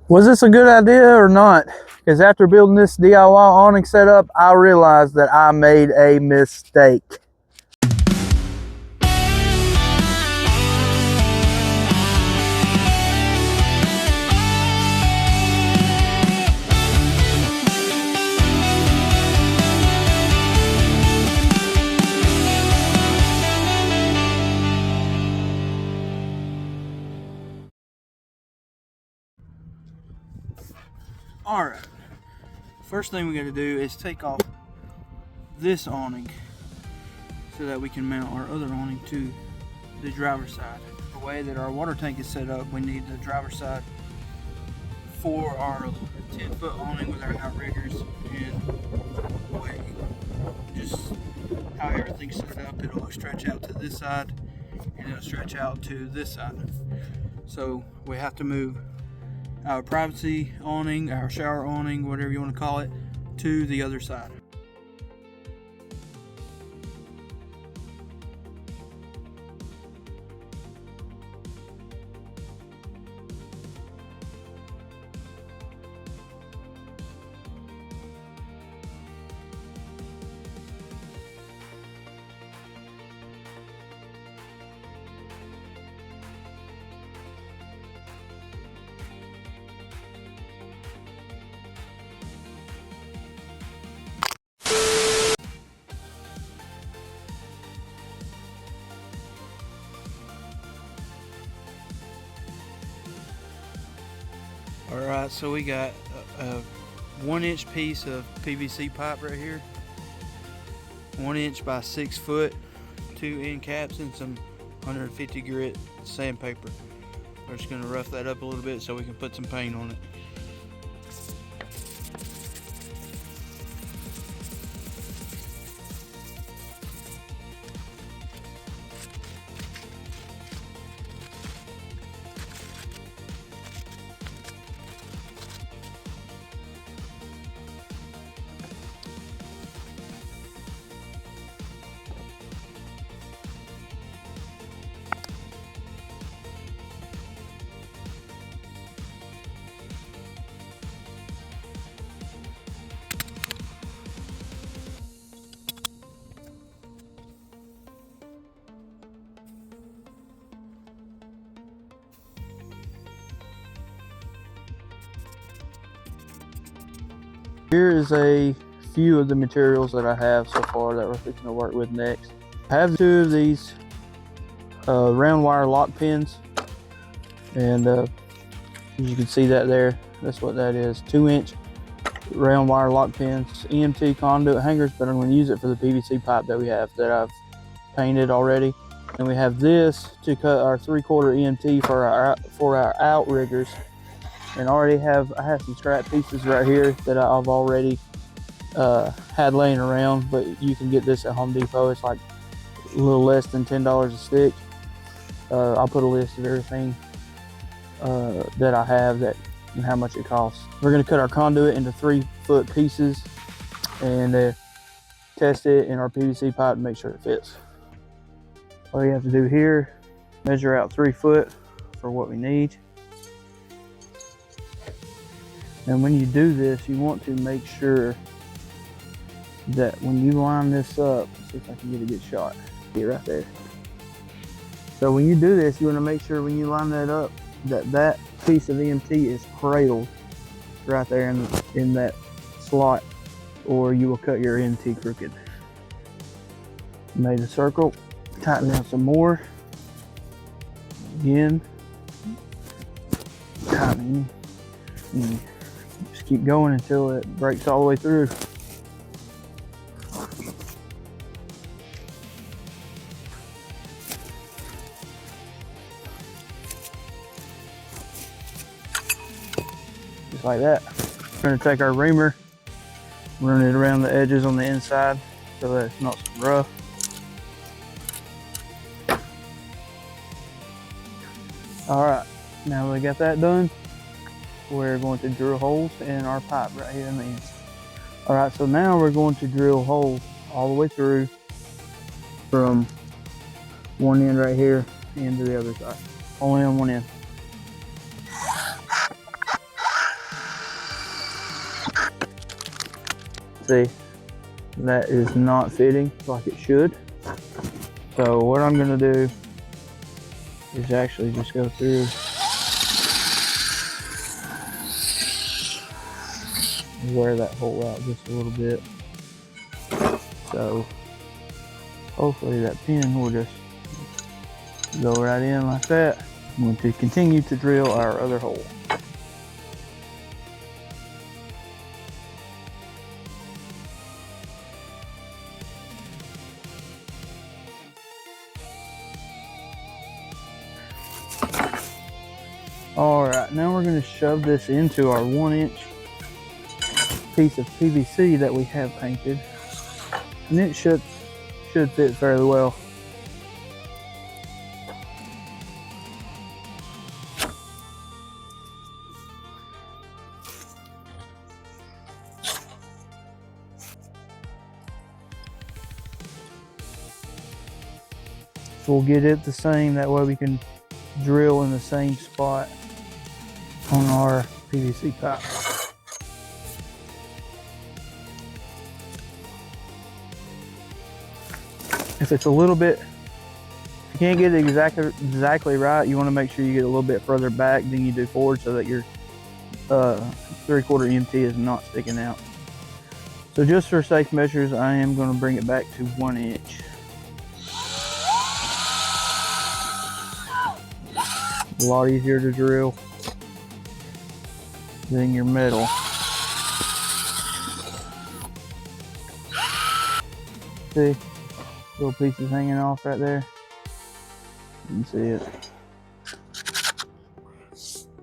Was this a good idea or not? Because after building this DIY awning setup, I realized that I made a mistake. Alright, first thing we got to do is take off this awning so that we can mount our other awning to the driver's side. The way that our water tank is set up, we need the driver's side for our 10-foot awning with our outriggers, and the way just how everything's set up, it'll stretch out to this side and it'll stretch out to this side. So we have to move our privacy awning, our shower awning, whatever you want to call it, to the other side. Alright, so we got a 1-inch piece of PVC pipe right here, 1 inch by 6 foot, 2 end caps, and some 150 grit sandpaper. We're just going to rough that up a little bit so we can put some paint on it. Here is a few of the materials that I have so far that we're fixing to work with next. I have 2 of these round wire lock pins, and as you can see that there, that's what that is. 2-inch round wire lock pins, EMT conduit hangers, but I'm going to use it for the PVC pipe that we have that I've painted already. And we have this to cut our 3/4 EMT for our outriggers. And I have some scrap pieces right here that I've already had laying around, but you can get this at Home Depot. It's like a little less than $10 a stick. I'll put a list of everything that I have and how much it costs. We're going to cut our conduit into 3-foot pieces and test it in our PVC pipe to make sure it fits. All you have to do here, measure out 3 foot for what we need. And when you do this, you want to make sure that when you line this up, let's see if I can get a good shot. See right there. So when you do this, you want to make sure when you line that up, that piece of EMT is cradled right there in that slot, or you will cut your EMT crooked. Made a circle, tighten down some more. Again, tighten. Just keep going until it breaks all the way through. Just like that. We're going to take our reamer, run it around the edges on the inside so that it's not so rough. Alright, now we got that done, we're going to drill holes in our pipe right here in the end. Alright, so now we're going to drill holes all the way through from one end right here into the other side. Only on one end. See, that is not fitting like it should. So what I'm gonna do is actually just go through and wear that hole out just a little bit. So hopefully that pin will just go right in like that. I'm going to continue to drill our other hole. Alright, now we're going to shove this into our 1-inch piece of PVC that we have painted. And it should fit fairly well. So we'll get it the same, that way we can drill in the same spot on our PVC pipe. If it's a little bit, if you can't get it exactly right, you want to make sure you get a little bit further back than you do forward so that your 3/4 MT is not sticking out. So just for safe measures, I am going to bring it back to 1 inch. A lot easier to drill than your metal. See, little pieces hanging off right there. You can see it.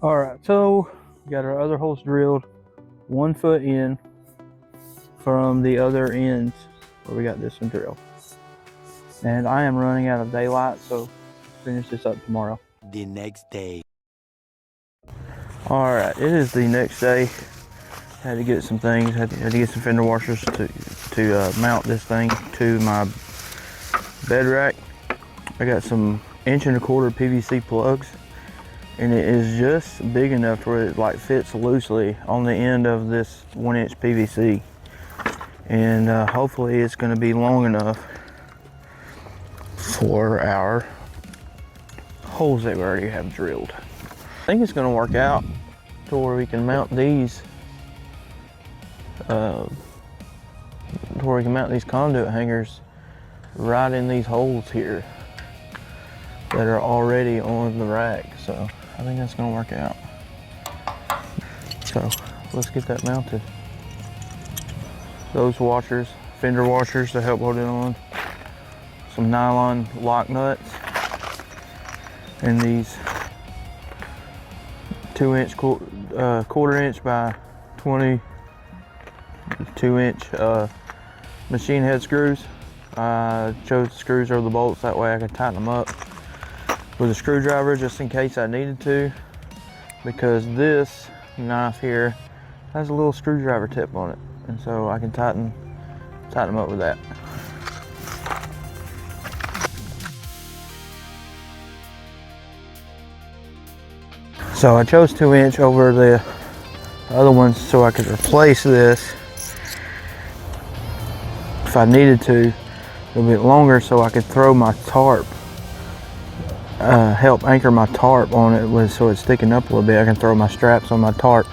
Alright, so we got our other holes drilled 1 foot in from the other ends where we got this one drilled. And I am running out of daylight, so finish this up tomorrow. The next day. Alright, it is the next day. Had to get some things, had to get some fender washers to mount this thing to my bed rack. I got some 1.25 PVC plugs, and it is just big enough where it like fits loosely on the end of this 1-inch PVC. And hopefully it's going to be long enough for our holes that we already have drilled. I think it's going to work out to where we can mount these conduit hangers right in these holes here that are already on the rack. So I think that's going to work out. So let's get that mounted. Those washers, fender washers to help hold it on, some nylon lock nuts, and these 2-inch, 1/4 inch by 22-inch machine head screws. I chose the screws over the bolts, that way I could tighten them up with a screwdriver just in case I needed to, because this knife here has a little screwdriver tip on it, and so I can tighten them up with that. So I chose 2-inch over the other ones so I could replace this if I needed to a little bit longer, so I could throw my tarp, help anchor my tarp on it so it's sticking up a little bit. I can throw my straps on my tarp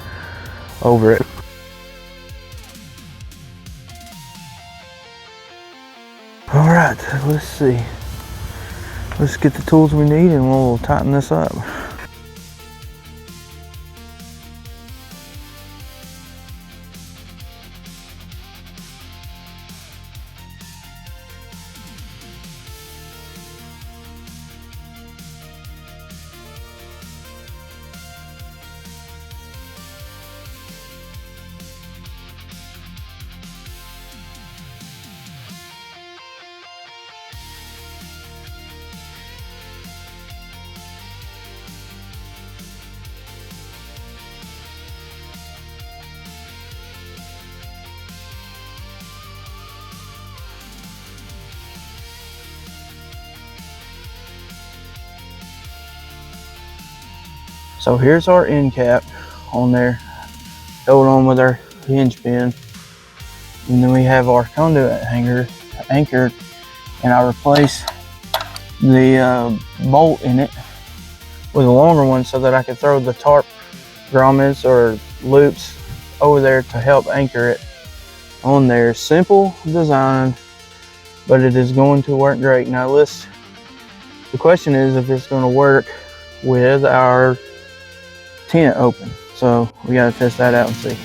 over it. All right, let's see. Let's get the tools we need and we'll tighten this up. So here's our end cap on there, held on with our hinge pin. And then we have our conduit hanger anchored, and I replaced the bolt in it with a longer one so that I could throw the tarp grommets or loops over there to help anchor it on there. Simple design, but it is going to work great. Now the question is if it's going to work with our tent open. So we got to test that out and see.